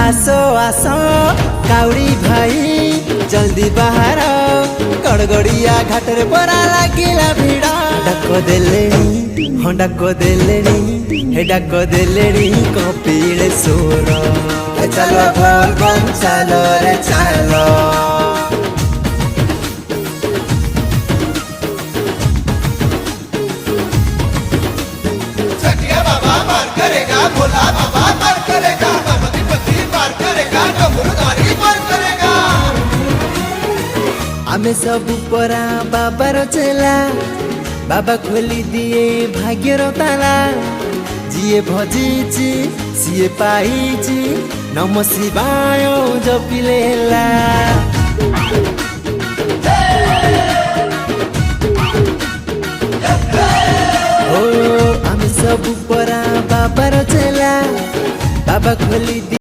आसो आसो काउड़ी भाई जल्दी बाहर गड़गड़िया घाटर परा लागिला भिड़ डाक देलेनी हाँ डाक देलेनी हे डाक देलेनी कपिलेश्वर चलो बोल बम चलो रे चलो भोला बाबा पार करेगा, गणपति पति पार करेगा, डमरुधारी पार करेगा। आमे सब परा बाबार चेला बाबा खोली दिए भाग्यर ताला जिए भजिची सिए पाइची नम शिवाय जपिले हेला ओ आमे सब परा बाबार चेला बाबा खोली